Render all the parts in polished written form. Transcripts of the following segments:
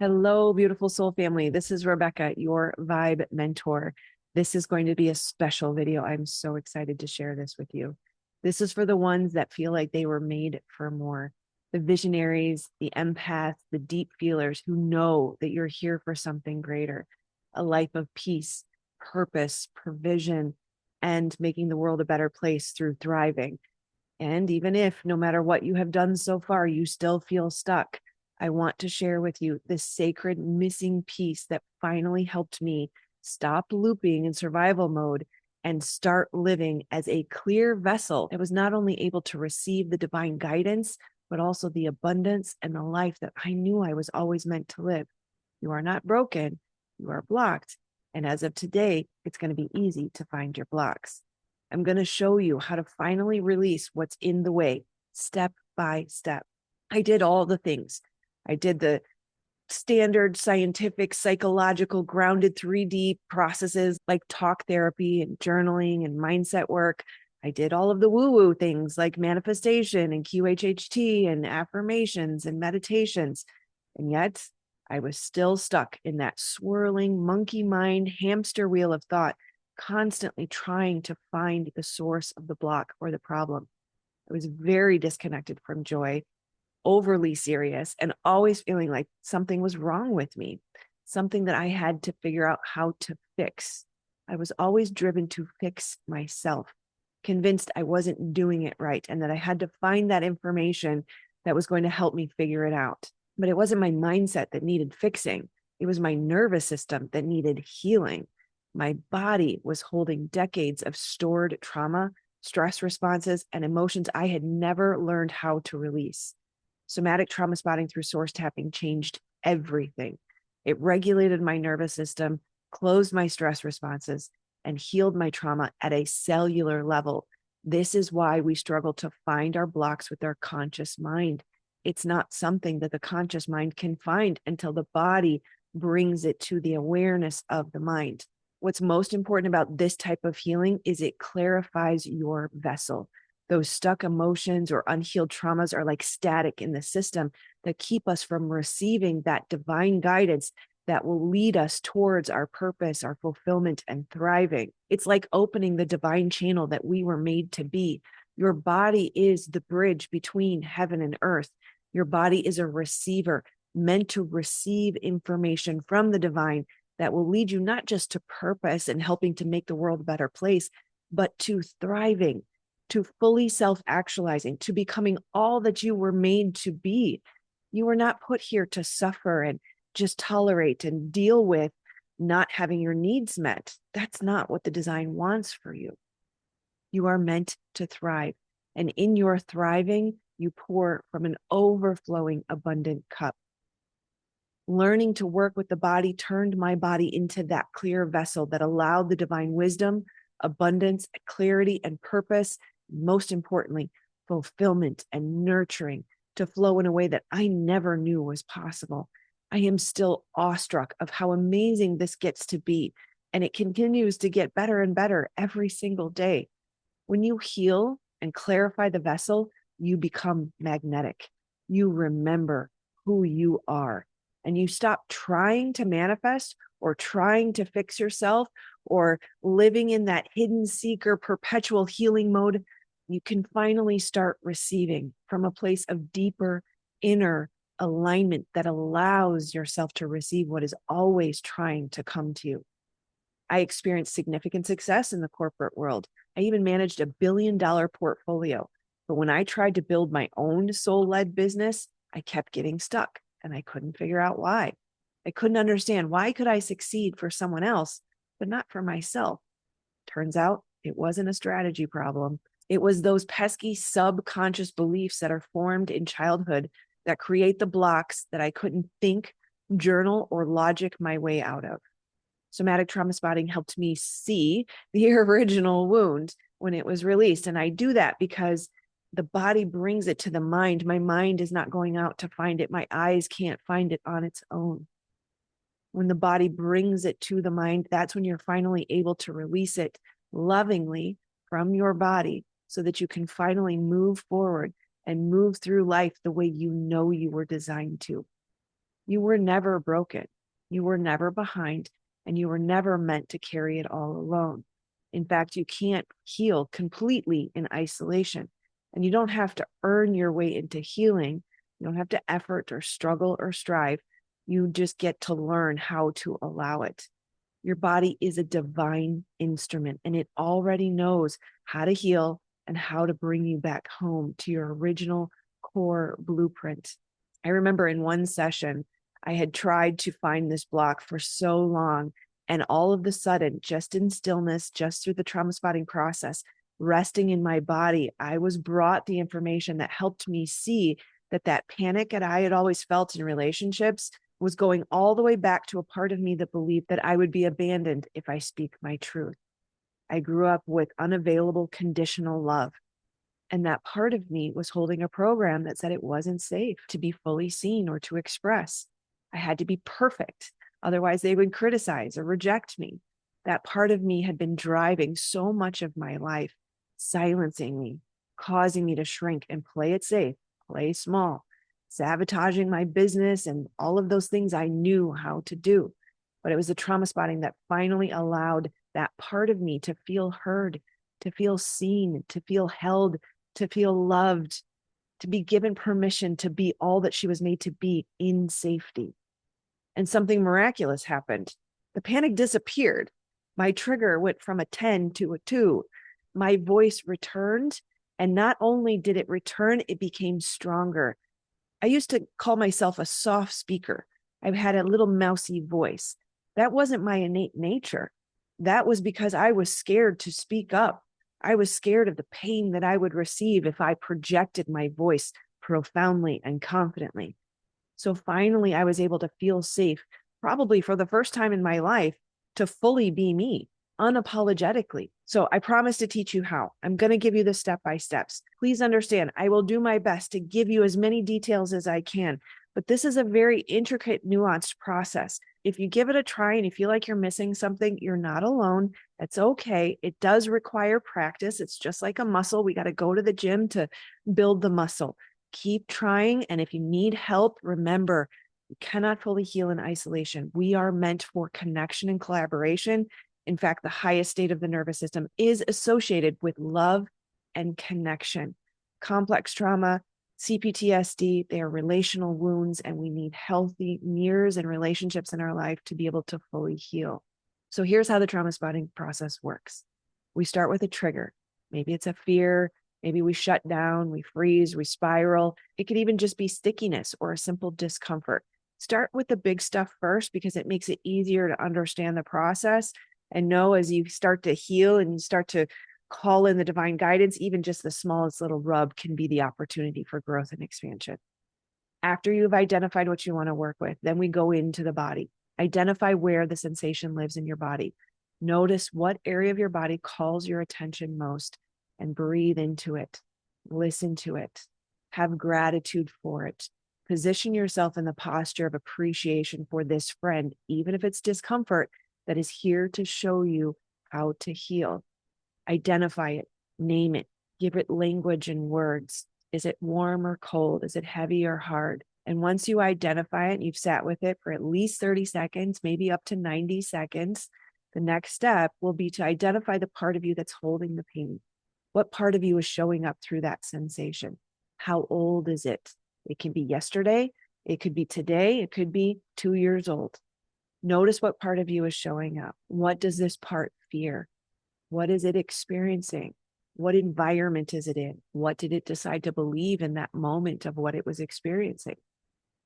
Hello, beautiful soul family. This is Rebecca, your vibe mentor. This is going to be a special video. I'm so excited to share this with you. This is for the ones that feel like they were made for more. The visionaries, the empaths, the deep feelers who know that you're here for something greater, a life of peace, purpose, provision, and making the world a better place through thriving. And even if, no matter what you have done so far, you still feel stuck, I want to share with you this sacred missing piece that finally helped me stop looping in survival mode and start living as a clear vessel that was not only able to receive the divine guidance, but also the abundance and the life that I knew I was always meant to live. You are not broken, you are blocked. And as of today, it's going to be easy to find your blocks. I'm going to show you how to finally release what's in the way, step by step. I did all the things. I did the standard scientific, psychological, grounded 3D processes like talk therapy and journaling and mindset work. I did all of the woo-woo things like manifestation and QHHT and affirmations and meditations. And yet I was still stuck in that swirling monkey mind hamster wheel of thought, constantly trying to find the source of the block or the problem. I was very disconnected from joy, overly serious, and always feeling like something was wrong with me, something that I had to figure out how to fix. I was always driven to fix myself, convinced I wasn't doing it right and that I had to find that information that was going to help me figure it out. But it wasn't my mindset that needed fixing. It was my nervous system that needed healing. My body was holding decades of stored trauma, stress responses, and emotions I had never learned how to release. Somatic trauma spotting through source tapping changed everything. It regulated my nervous system, closed my stress responses, and healed my trauma at a cellular level. This is why we struggle to find our blocks with our conscious mind. It's not something that the conscious mind can find until the body brings it to the awareness of the mind. What's most important about this type of healing is it clarifies your vessel. Those stuck emotions or unhealed traumas are like static in the system that keep us from receiving that divine guidance that will lead us towards our purpose, our fulfillment, and thriving. It's like opening the divine channel that we were made to be. Your body is the bridge between heaven and earth. Your body is a receiver meant to receive information from the divine that will lead you not just to purpose and helping to make the world a better place, but to thriving, to fully self-actualizing, to becoming all that you were made to be. You were not put here to suffer and just tolerate and deal with not having your needs met. That's not what the design wants for you. You are meant to thrive. And in your thriving, you pour from an overflowing, abundant cup. Learning to work with the body turned my body into that clear vessel that allowed the divine wisdom, abundance, clarity, and purpose, most importantly, fulfillment and nurturing to flow in a way that I never knew was possible. I am still awestruck of how amazing this gets to be, and it continues to get better and better every single day. When you heal and clarify the vessel, you become magnetic. You remember who you are, and you stop trying to manifest or trying to fix yourself or living in that hidden seeker perpetual healing mode. You can finally start receiving from a place of deeper inner alignment that allows yourself to receive what is always trying to come to you. I experienced significant success in the corporate world. I even managed $1 billion portfolio. But when I tried to build my own soul-led business, I kept getting stuck and I couldn't figure out why. I couldn't understand why could I succeed for someone else, but not for myself. Turns out it wasn't a strategy problem. It was those pesky subconscious beliefs that are formed in childhood that create the blocks that I couldn't think, journal, or logic my way out of. Somatic trauma spotting helped me see the original wound when it was released. And I do that because the body brings it to the mind. My mind is not going out to find it. My eyes can't find it on its own. When the body brings it to the mind, that's when you're finally able to release it lovingly from your body so that you can finally move forward and move through life the way you know you were designed to. You were never broken. You were never behind, and you were never meant to carry it all alone. In fact, you can't heal completely in isolation, and you don't have to earn your way into healing. You don't have to effort or struggle or strive. You just get to learn how to allow it. Your body is a divine instrument, and it already knows how to heal and how to bring you back home to your original core blueprint. I remember in one session, I had tried to find this block for so long, and all of a sudden, just in stillness, just through the trauma spotting process, resting in my body, I was brought the information that helped me see that panic that I had always felt in relationships was going all the way back to a part of me that believed that I would be abandoned if I speak my truth. I grew up with unavailable conditional love. And that part of me was holding a program that said it wasn't safe to be fully seen or to express. I had to be perfect. Otherwise, they would criticize or reject me. That part of me had been driving so much of my life, silencing me, causing me to shrink and play it safe, play small, sabotaging my business and all of those things I knew how to do. But it was the trauma spotting that finally allowed that part of me to feel heard, to feel seen, to feel held, to feel loved, to be given permission to be all that she was made to be in safety. And something miraculous happened. The panic disappeared. My trigger went from a 10 to a 2. My voice returned. And not only did it return, it became stronger. I used to call myself a soft speaker. I've had a little mousy voice. That wasn't my innate nature. That was because I was scared to speak up. I was scared of the pain that I would receive if I projected my voice profoundly and confidently. So finally, I was able to feel safe, probably for the first time in my life, to fully be me, unapologetically. So I promise to teach you how. I'm going to give you the step-by-steps. Please understand, I will do my best to give you as many details as I can, but this is a very intricate, nuanced process. If you give it a try and you feel like you're missing something, you're not alone. That's okay. It does require practice. It's just like a muscle. We got to go to the gym to build the muscle. Keep trying. And if you need help, remember, you cannot fully heal in isolation. We are meant for connection and collaboration. In fact, the highest state of the nervous system is associated with love and connection. Complex trauma, CPTSD, they are relational wounds, and we need healthy mirrors and relationships in our life to be able to fully heal. So here's how the trauma spotting process works. We start with a trigger. Maybe it's a fear. Maybe we shut down, we freeze, we spiral. It could even just be stickiness or a simple discomfort. Start with the big stuff first because it makes it easier to understand the process and know as you start to heal and you start to call in the divine guidance, even just the smallest little rub can be the opportunity for growth and expansion. After you've identified what you want to work with, then we go into the body. Identify where the sensation lives in your body. Notice what area of your body calls your attention most and breathe into it. Listen to it. Have gratitude for it. Position yourself in the posture of appreciation for this friend, even if it's discomfort, that is here to show you how to heal. Identify it, name it, give it language and words. Is it warm or cold? Is it heavy or hard? And once you identify it, you've sat with it for at least 30 seconds, maybe up to 90 seconds. The next step will be to identify the part of you that's holding the pain. What part of you is showing up through that sensation? How old is it? It can be yesterday. It could be today. It could be 2 years old. Notice what part of you is showing up. What does this part fear? What is it experiencing? What environment is it in? What did it decide to believe in that moment of what it was experiencing?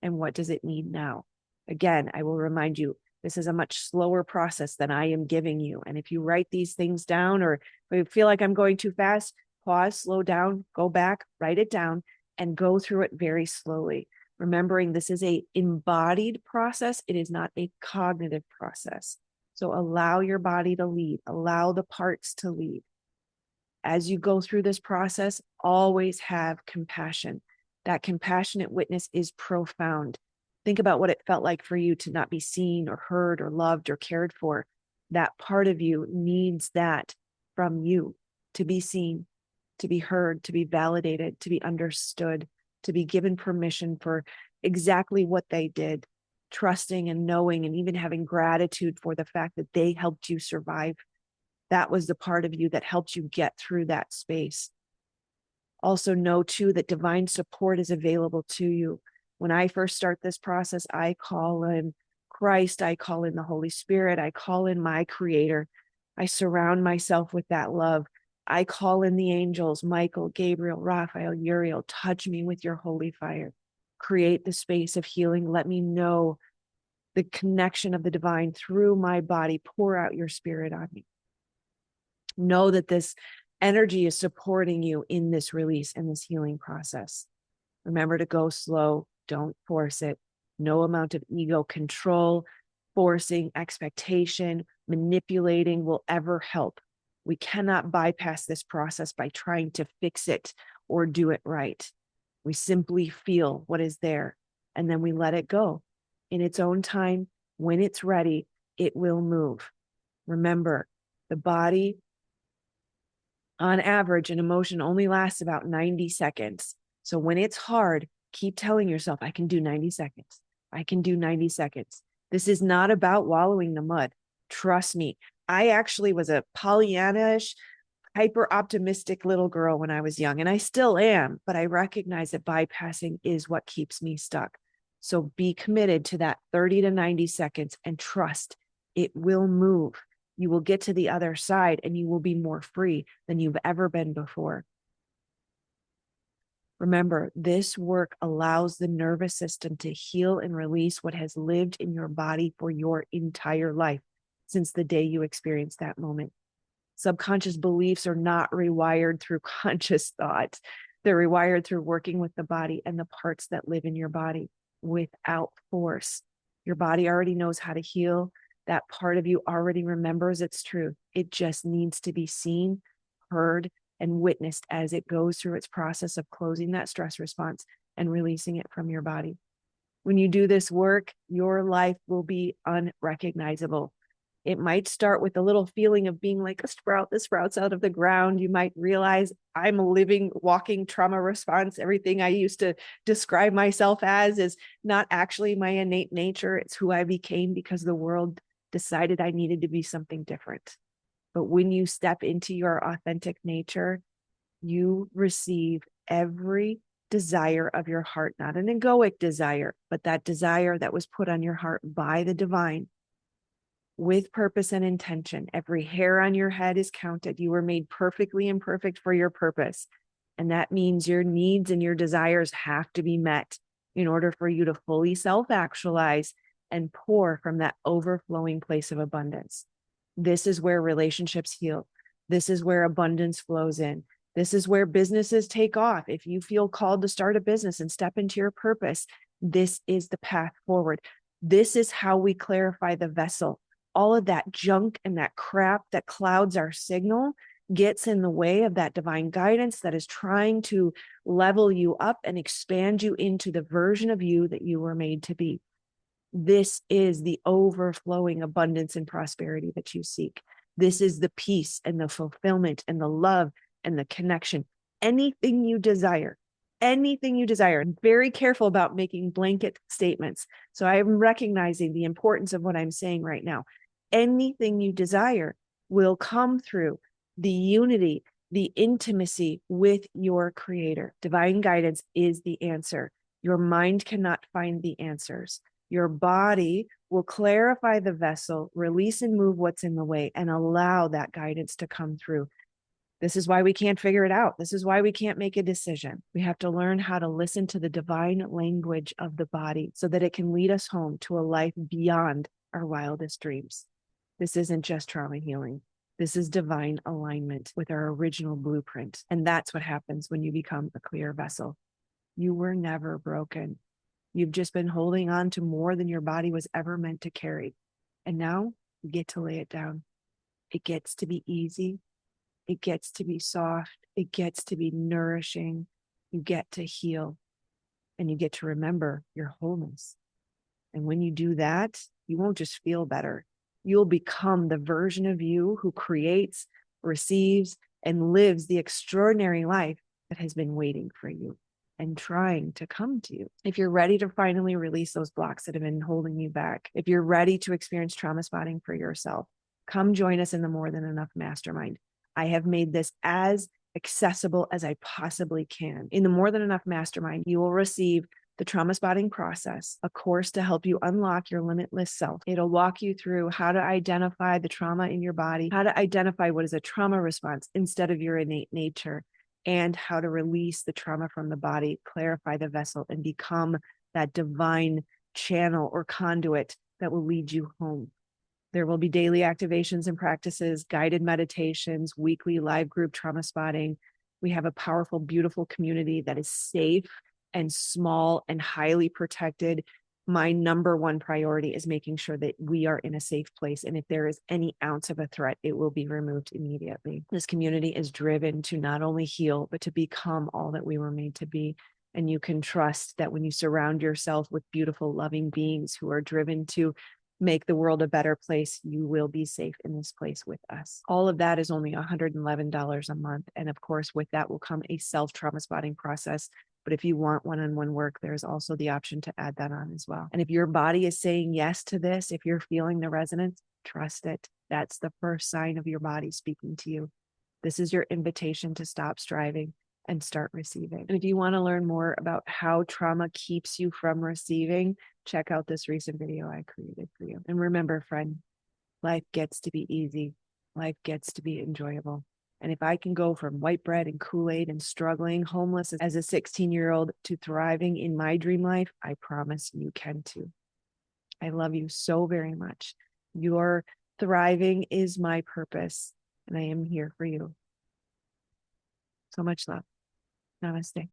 And what does it need now? Again, I will remind you, this is a much slower process than I am giving you. And if you write these things down or if you feel like I'm going too fast, pause, slow down, go back, write it down, and go through it very slowly. Remembering this is an embodied process. It is not a cognitive process. So allow your body to lead, allow the parts to lead. As you go through this process, always have compassion. That compassionate witness is profound. Think about what it felt like for you to not be seen or heard or loved or cared for. That part of you needs that from you, to be seen, to be heard, to be validated, to be understood, to be given permission for exactly what they did. trusting and knowing and even having gratitude for the fact that they helped you survive. That was the part of you that helped you get through that space. Also know too that divine support is available to you. When I first start this process, I call in Christ, I call in the Holy Spirit, I call in my creator. I surround myself with that love. I call in the angels, Michael, Gabriel, Raphael, Uriel, touch me with your holy fire. Create the space of healing. Let me know the connection of the divine through my body. Pour out your spirit on me. Know that this energy is supporting you in this release and this healing process. Remember to go slow. Don't force it. No amount of ego control, forcing, expectation, manipulating will ever help. We cannot bypass this process by trying to fix it or do it right. We simply feel what is there and then we let it go. In its own time, when it's ready, it will move. Remember, the body, on average, an emotion only lasts about 90 seconds. So when it's hard, keep telling yourself, I can do 90 seconds. I can do 90 seconds. This is not about wallowing in the mud. Trust me. I actually was a Pollyanna-ish, hyper optimistic little girl when I was young, and I still am, but I recognize that bypassing is what keeps me stuck. So be committed to that 30 to 90 seconds and trust it will move. You will get to the other side and you will be more free than you've ever been before. Remember, this work allows the nervous system to heal and release what has lived in your body for your entire life since the day you experienced that moment. Subconscious beliefs are not rewired through conscious thoughts. They're rewired through working with the body and the parts that live in your body without force. Your body already knows how to heal. That part of you already remembers its truth. It just needs to be seen, heard, and witnessed as it goes through its process of closing that stress response and releasing it from your body. When you do this work, your life will be unrecognizable. It might start with a little feeling of being like a sprout that sprouts out of the ground. You might realize I'm a living, walking trauma response. Everything I used to describe myself as is not actually my innate nature. It's who I became because the world decided I needed to be something different. But when you step into your authentic nature, you receive every desire of your heart, not an egoic desire, but that desire that was put on your heart by the divine with purpose and intention. Every hair on your head is counted. You were made perfectly imperfect for your purpose. And that means your needs and your desires have to be met in order for you to fully self-actualize and pour from that overflowing place of abundance. This is where relationships heal. This is where abundance flows in. This is where businesses take off. If you feel called to start a business and step into your purpose, this is the path forward. This is how we clarify the vessel. All of that junk and that crap that clouds our signal gets in the way of that divine guidance that is trying to level you up and expand you into the version of you that you were made to be. This is the overflowing abundance and prosperity that you seek. This is the peace and the fulfillment and the love and the connection. Anything you desire, anything you desire. I'm very careful about making blanket statements. So I'm recognizing the importance of what I'm saying right now. Anything you desire will come through the unity, the intimacy with your creator. Divine guidance is the answer. Your mind cannot find the answers. Your body will clarify the vessel, release and move what's in the way, and allow that guidance to come through. This is why we can't figure it out. This is why we can't make a decision. We have to learn how to listen to the divine language of the body so that it can lead us home to a life beyond our wildest dreams. This isn't just trauma healing. This is divine alignment with our original blueprint. And that's what happens when you become a clear vessel. You were never broken. You've just been holding on to more than your body was ever meant to carry. And now you get to lay it down. It gets to be easy. It gets to be soft. It gets to be nourishing. You get to heal. And you get to remember your wholeness. And when you do that, you won't just feel better. You'll become the version of you who creates, receives, and lives the extraordinary life that has been waiting for you. and trying to come to you. If you're ready to finally release those blocks that have been holding you back, if you're ready to experience trauma spotting for yourself, come join us in the More Than Enough Mastermind. I have made this as accessible as I possibly can. In the More Than Enough Mastermind, you will receive the trauma spotting process, a course to help you unlock your limitless self. It'll walk you through how to identify the trauma in your body, how to identify what is a trauma response instead of your innate nature, and how to release the trauma from the body, clarify the vessel, and become that divine channel or conduit that will lead you home. There will be daily activations and practices, guided meditations, weekly live group trauma spotting. We have a powerful, beautiful community that is safe and small and highly protected. My number one priority is making sure that we are in a safe place. And if there is any ounce of a threat, it will be removed immediately. This community is driven to not only heal, but to become all that we were made to be. And you can trust that when you surround yourself with beautiful, loving beings who are driven to make the world a better place, you will be safe in this place with us. All of that is only $111 a month. And of course, with that will come a self-trauma spotting process. But if you want one-on-one work, there's also the option to add that on as well. And if your body is saying yes to this, if you're feeling the resonance, trust it. That's the first sign of your body speaking to you. This is your invitation to stop striving and start receiving. And if you want to learn more about how trauma keeps you from receiving, check out this recent video I created for you. And remember, friend, life gets to be easy. Life gets to be enjoyable. And if I can go from white bread and Kool-Aid and struggling, homeless as a 16-year-old to thriving in my dream life, I promise you can too. I love you so very much. Your thriving is my purpose, and I am here for you. So much love. Namaste.